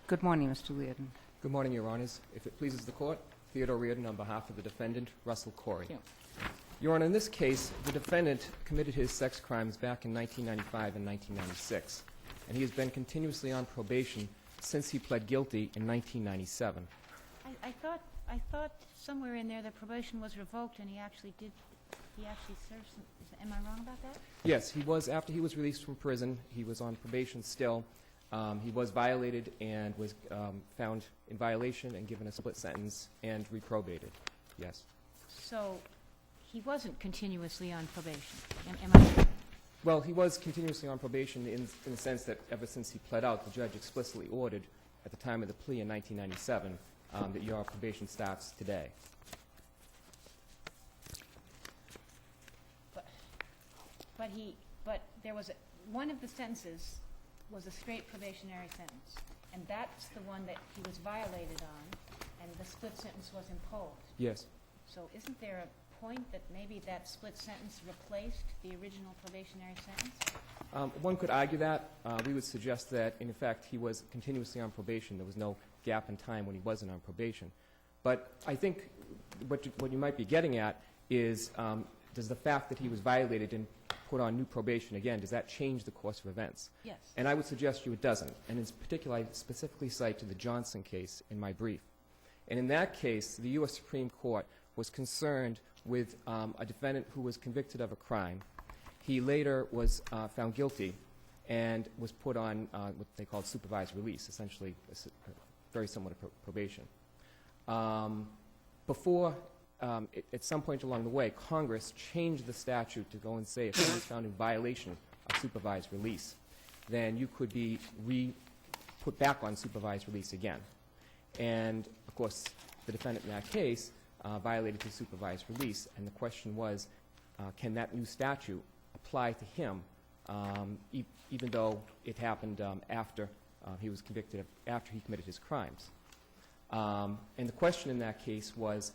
Good morning, Mr. Reardon. Good morning, Your Honors. If it pleases the Court, Theodore Reardon on behalf of the defendant, Russell Cory. Thank Your Honor, in this case, the defendant committed his sex crimes back in 1995 and 1996, and he has been continuously on probation since he pled guilty in 1997. I thought somewhere in there the probation was revoked and he actually served some, am I wrong about that? Yes, he was, after he was released from prison, he was on probation still. He was violated and was found in violation and given a split sentence and reprobated. Yes. So he wasn't continuously on probation. Am I right? Well, he was continuously on probation in the sense that ever since he pled out, the judge explicitly ordered at the time of the plea in 1997 that your probation starts today. But there was one of the sentences was a straight probationary sentence, and that's the one that he was violated on, and the split sentence was imposed. Yes. So isn't there a point that maybe that split sentence replaced the original probationary sentence? One could argue that. We would suggest that, in fact, he was continuously on probation. There was no gap in time when he wasn't on probation. But I think what you might be getting at is, does the fact that he was violated and put on new probation again, does that change the course of events? Yes. And I would suggest you it doesn't. And in particular, I specifically cite to the Johnson case in my brief. And in that case, the U.S. Supreme Court was concerned with a defendant who was convicted of a crime. He later was found guilty and was put on what they called supervised release, essentially very similar to probation. At some point along the way, Congress changed the statute to go and say if he was found in violation of supervised release, then you could be put back on supervised release again. And, of course, the defendant in that case violated his supervised release, and the question was, can that new statute apply to him, even though it happened after he was convicted, after he committed his crimes? And the question in that case was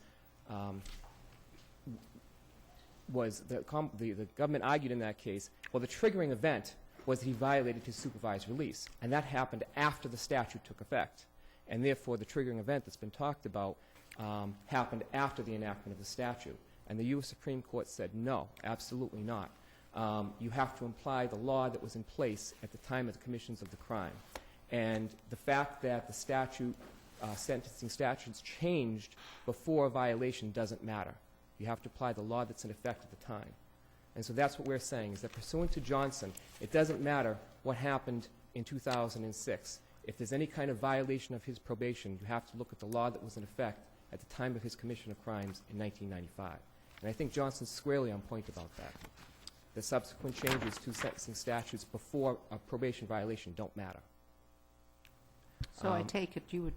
the government argued in that case, well, the triggering event was that he violated his supervised release, and that happened after the statute took effect. And therefore, the triggering event that's been talked about happened after the enactment of the statute. And the U.S. Supreme Court said, no, absolutely not. You have to apply the law that was in place at the time of the commissions of the crime. And the fact that the statute, sentencing statutes changed before a violation doesn't matter. You have to apply the law that's in effect at the time. And so that's what we're saying, is that pursuant to Johnson, it doesn't matter what happened in 2006. If there's any kind of violation of his probation, you have to look at the law that was in effect at the time of his commission of crimes in 1995. And I think Johnson's squarely on point about that. The subsequent changes to sentencing statutes before a probation violation don't matter. So I take it you would,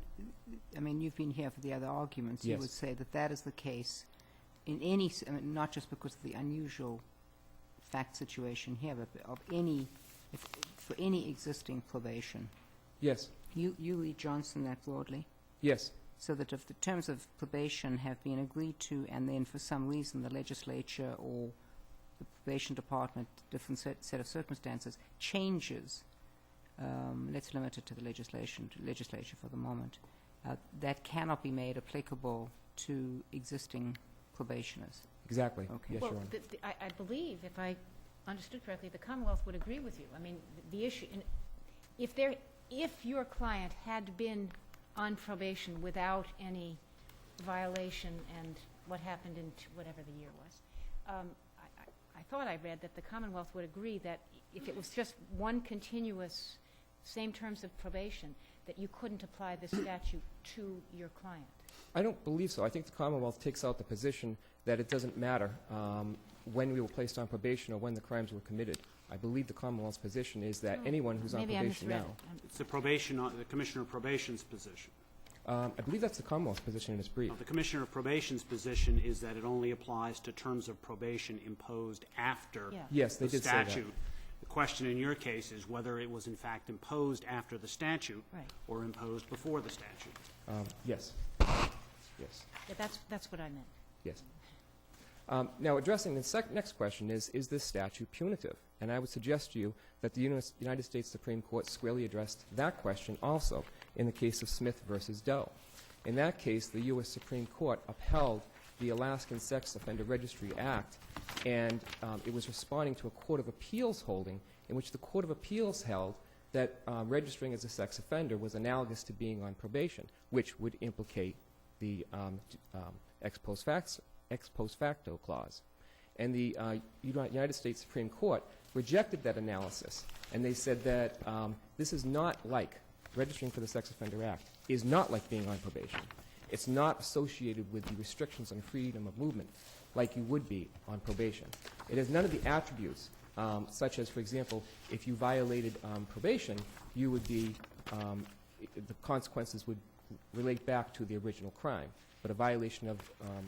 I mean, you've been here for the other arguments. Yes. You would say that that is the case in any, I mean, not just because of the unusual fact situation here, but of any, for any existing probation. Yes. You read Johnson that broadly? Yes. So that if the terms of probation have been agreed to and then for some reason the legislature or the probation department, different set of circumstances, changes, let's limit it to the legislature for the moment, that cannot be made applicable to existing probationers. Exactly. Okay. Yes, Well, Your Honor. I believe, if I understood correctly, the Commonwealth would agree with you. I mean, the issue, if your client had been on probation without any violation and what happened in whatever the year was, I thought I read that the Commonwealth would agree that if it was just one continuous same terms of probation, that you couldn't apply the statute to your client. I don't believe so. I think the Commonwealth takes out the position that it doesn't matter when we were placed on probation or when the crimes were committed. I believe the Commonwealth's position is that anyone who's on Maybe probation I now. misread it. It's the Commissioner of Probation's position. I believe that's the Commonwealth's position in its brief. The Commissioner of Probation's position is that it only applies to terms of probation imposed after Yes, they the did say that. statute. The question in your case is whether it was in fact imposed after the statute Right. or imposed before the statute. Yes. Yes. Yeah, that's what I meant. Yes. Now, addressing the next question is this statute punitive? And I would suggest to you that the United States Supreme Court squarely addressed that question also in the case of Smith versus Doe. In that case, the U.S. Supreme Court upheld the Alaskan Sex Offender Registry Act, and it was responding to a Court of Appeals holding in which the Court of Appeals held that registering as a sex offender was analogous to being on probation, which would implicate the ex post facto clause. And the United States Supreme Court rejected that analysis, and they said that this is not like, registering for the Sex Offender Act is not like being on probation. It's not associated with the restrictions on freedom of movement like you would be on probation. It has none of the attributes, such as, for example, if you violated probation, you would be, the consequences would relate back to the original crime. But a violation of,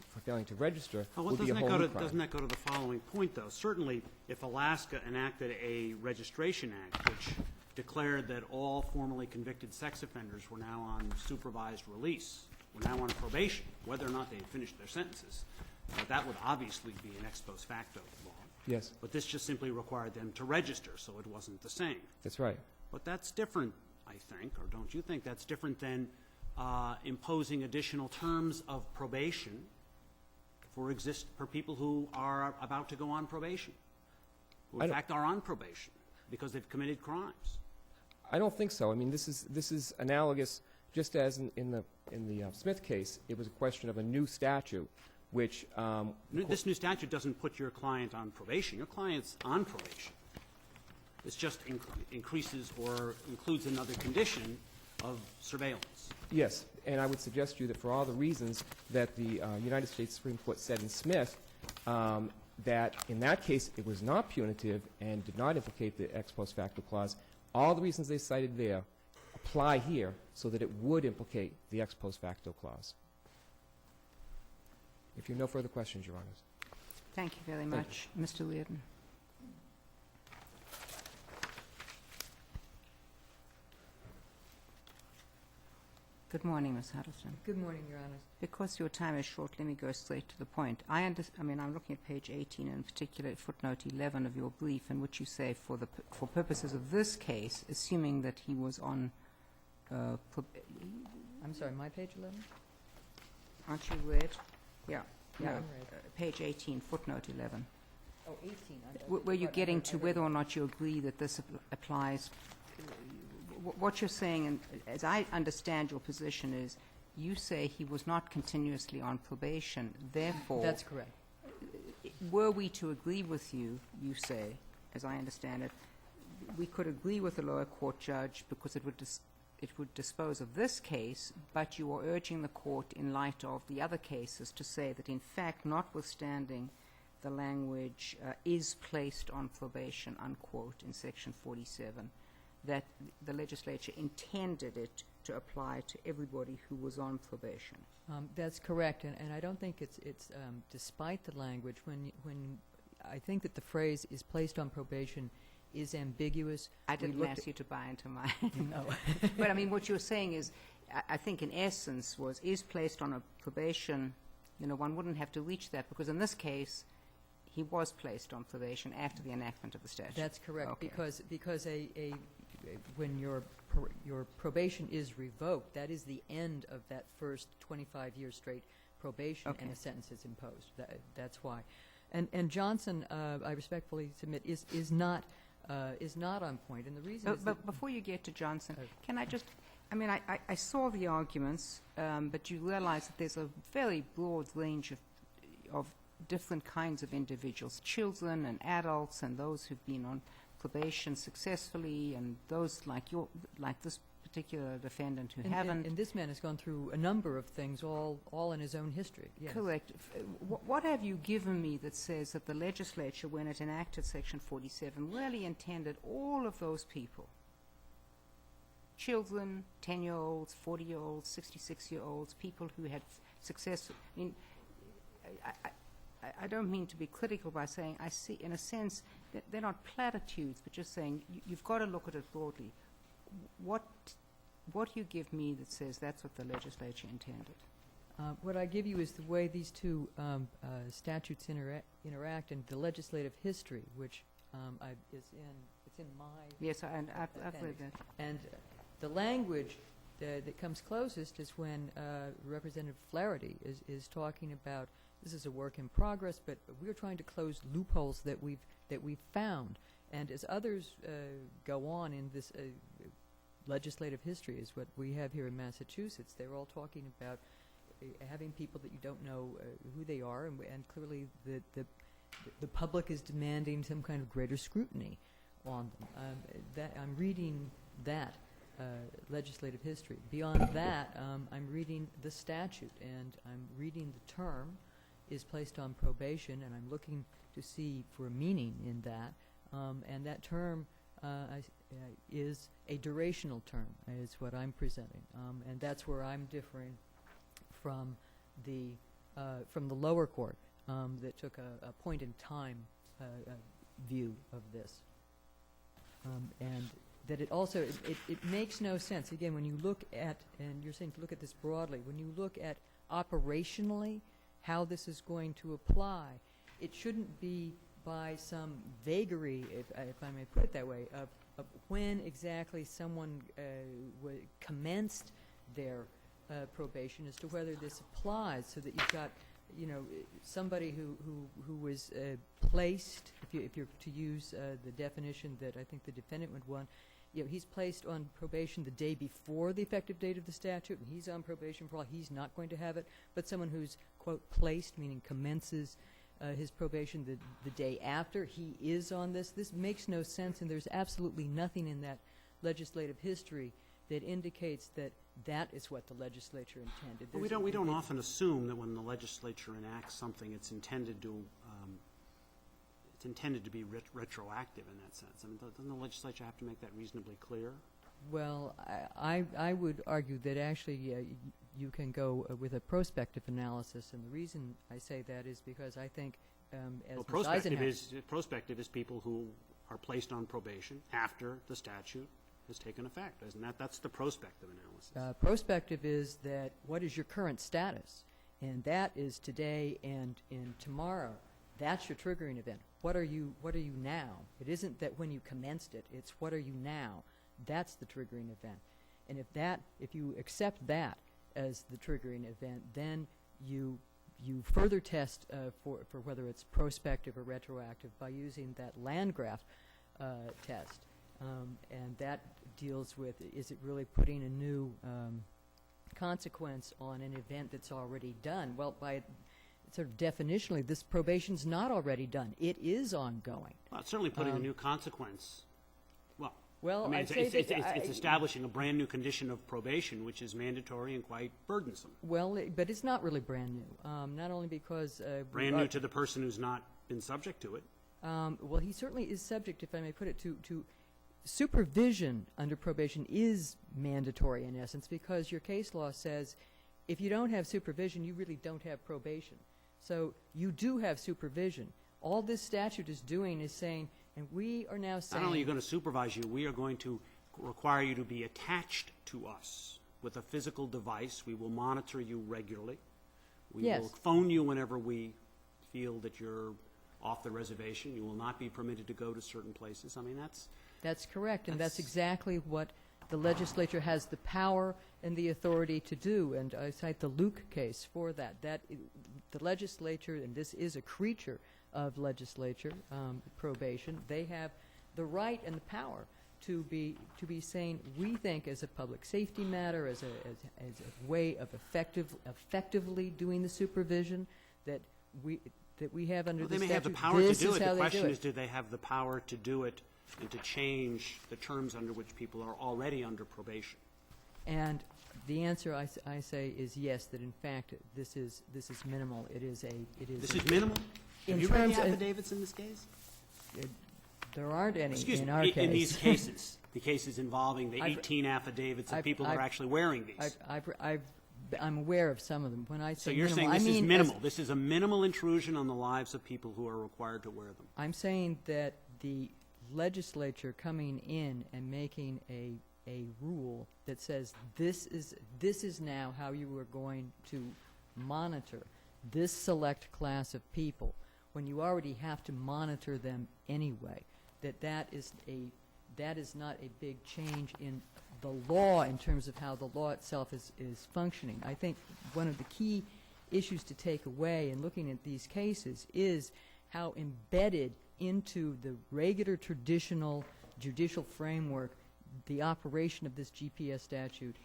for failing to register would be a whole new crime. Doesn't that go to the following point, though? Certainly, if Alaska enacted a registration act which declared that all formerly convicted sex offenders were now on supervised release, were now on probation, whether or not they had finished their sentences, that would obviously be an ex post facto law. Yes. But this just simply required them to register, so it wasn't the same. That's right. But that's different, I think, or don't you think that's different than imposing additional terms of probation for people who are about to go on probation, who in fact are on probation because they've committed crimes? I don't think so. I mean, this is analogous, just as in the Smith case, it was a question of a new statute, which this new statute doesn't put your client on probation. Your client's on probation. This just increases or includes another condition of surveillance. Yes, and I would suggest to you that for all the reasons that the United States Supreme Court said in Smith, that in that case it was not punitive and did not implicate the ex post facto clause, all the reasons they cited there apply here so that it would implicate the ex post facto clause. If you have no further questions, Your Honors. Thank you very much. Mr. Learden. Good morning, Ms. Huddleston. Good morning, Your Honors. Because your time is short, let me go straight to the point. I mean, I'm looking at page 18, and in particular footnote 11 of your brief, in which you say, for purposes of this case, assuming that he was on I'm sorry, my page 11? aren't you read? Yeah. Yeah, No, I'm read. page 18, footnote 11. Oh, 18. Were you getting to whether or not you agree that this applies? What you're saying, and as I understand your position, is you say he was not continuously on probation. Therefore, That's correct. were we to agree with you, you say, as I understand it, we could agree with the lower court judge because it would dispose of this case, but you are urging the court in light of the other cases to say that, in fact, notwithstanding the language is placed on probation, unquote, in Section 47, that the legislature intended it to apply to everybody who was on probation. That's correct, and I don't think it's despite the language, when I think that the phrase is placed on probation is ambiguous. I didn't ask you to buy into my... No. But, I mean, what you're saying is, I think in essence is placed on a probation, one wouldn't have to reach that, because in this case, he was placed on probation after the enactment of the statute. That's correct, Okay. because when your probation is revoked, that is the end of that first 25 years straight probation, Okay. and a sentence is imposed. That's why. And Johnson, I respectfully submit, is not on point, and the reason is But before you get to Johnson, can I just, I saw the arguments, but you realize that there's a very broad range of different kinds of individuals, children and adults, and those who've been on probation successfully, and those like this particular defendant who haven't. And this man has gone through a number of things, all in his own history. Yes. Correct. What have you given me that says that the legislature, when it enacted Section 47, really intended all of those people, children, 10-year-olds, 40-year-olds, 66-year-olds, people who had success? I mean, I don't mean to be critical by saying I see, in a sense, that they're not platitudes, but just saying you've got to look at it broadly. What do you give me that says that's what the legislature intended? What I give you is the way these two statutes interact, and the legislative history, which it's in my Yes, I've read that. And the language that comes closest is when Representative Flaherty is talking about, this is a work in progress, but we're trying to close loopholes that we've found. And as others go on in this legislative history, is what we have here in Massachusetts, they're all talking about having people that you don't know who they are, and clearly the public is demanding some kind of greater scrutiny on them. I'm reading that legislative history. Beyond that, I'm reading the statute, and I'm reading the term is placed on probation, and I'm looking to see for a meaning in that. And that term is a durational term, is what I'm presenting, and that's where I'm differing from the lower court that took a point in time view of this, and that it also it makes no sense. Again, when you look at, and you're saying to look at this broadly, when you look at operationally how this is going to apply, it shouldn't be by some vagary, if I may put it that way, of when exactly someone commenced their probation as to whether this applies, so that you've got, somebody who was placed, if you're to use the definition that I think the defendant would want, he's placed on probation the day before the effective date of the statute, and he's on probation for all, he's not going to have it. But someone who's, quote, placed, meaning commences his probation the day after, he is on this. This makes no sense, and there's absolutely nothing in that legislative history that indicates that that is what the legislature intended. But we don't often assume that when the legislature enacts something, it's intended to be retroactive in that sense. I mean, doesn't the legislature have to make that reasonably clear? Well, I would argue that actually you can go with a prospective analysis, and the reason I say that is because I think as prospective is people who are placed on probation after the statute has taken effect, isn't that? That's the prospective analysis. Prospective is that what is your current status, and that is today and tomorrow. That's your triggering event. What are you now? It isn't that when you commenced it. It's what are you now? That's the triggering event. And if you accept that as the triggering event, then you further test for whether it's prospective or retroactive by using that Landgraf test, and that deals with, is it really putting a new consequence on an event that's already done? Well, by sort of definitionally, this probation's not already done. It is ongoing. Well, it's certainly putting a new consequence. Well, I mean, I'd say it's establishing a brand new condition of probation, which is mandatory and quite burdensome. Well, but it's not really brand new. Not only because brand new to the person who's not been subject to it. Well, he certainly is subject, if I may put it, to supervision under probation is mandatory in essence, because your case law says if you don't have supervision, you really don't have probation. So you do have supervision. All this statute is doing is saying, and we are now saying... Not only are you going to supervise you, we are going to require you to be attached to us with a physical device. We will monitor you regularly. We will phone you whenever we feel that you're off the reservation. You will not be permitted to go to certain places. I mean, That's correct, and that's exactly what the legislature has the power and the authority to do, and I cite the Luke case for that. The legislature, and this is a creature of legislature, probation, they have the right and the power to be saying, we think as a public safety matter, as a way of effectively doing the supervision that we have under the statute. They may have the power to do it. The question is, do they have the power to do it and to change the terms under which people are already under probation? And the answer, I say, is yes. That in fact, this is minimal. This is minimal. Have you read the affidavits in this case? There aren't any in our case. In these cases, the cases involving the 18 affidavits of people who are actually wearing these. I'm aware of some of them. When I say so you're minimal, saying this is minimal. This is a minimal intrusion on the lives of people who are required to wear them. I'm saying that the legislature coming in and making a rule that says this is now how you are going to monitor this select class of people, when you already have to monitor them anyway, that is not a big change in the law in terms of how the law itself is functioning. I think one of the key issues to take away in looking at these cases is how embedded into the regular traditional judicial framework the operation of this GPS statute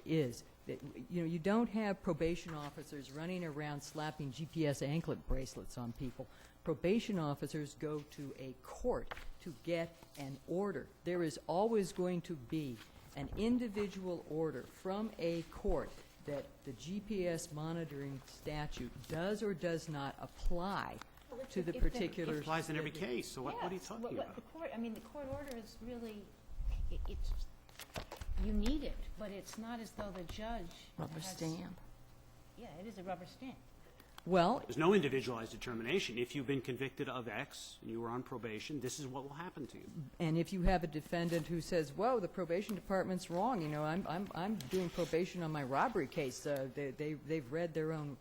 is. That, you know, you don't have probation officers running around slapping GPS anklet bracelets on people. Probation officers go to a court to get an order. There is always going to be an individual order from a court that the GPS monitoring statute does or does not apply to the particular... It applies in every case, so what are you talking about? The court, I mean, the court order is really, it's, you need it, but it's not as though the judge Rubber has- stamp. Yeah, it is a rubber stamp. Well, There's no individualized determination. If you've been convicted of X and you were on probation, this is what will happen to you. and if you have a defendant who says, "Whoa, the probation department's wrong. You know, I'm doing probation on my robbery case. They've read their own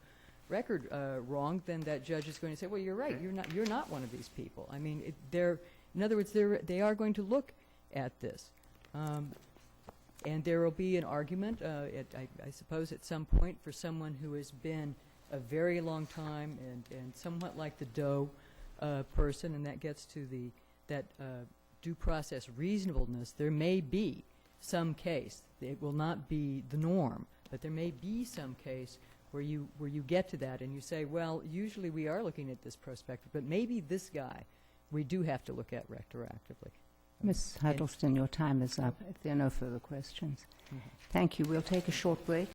record wrong," then that judge is going to say, "Well, you're right. Okay. You're not one of these people." I mean, in other words, they are going to look at this, and there will be an argument, I suppose, at some point for someone who has been a very long time and somewhat like the Doe person, and that gets to that due process reasonableness. There may be some case, it will not be the norm, but there may be some case where you get to that and you say, well, usually we are looking at this prospective, but maybe this guy we do have to look at retroactively. Ms. Huddleston, your time is up, if there are no further questions. Mhm. Thank you. We'll take a short break.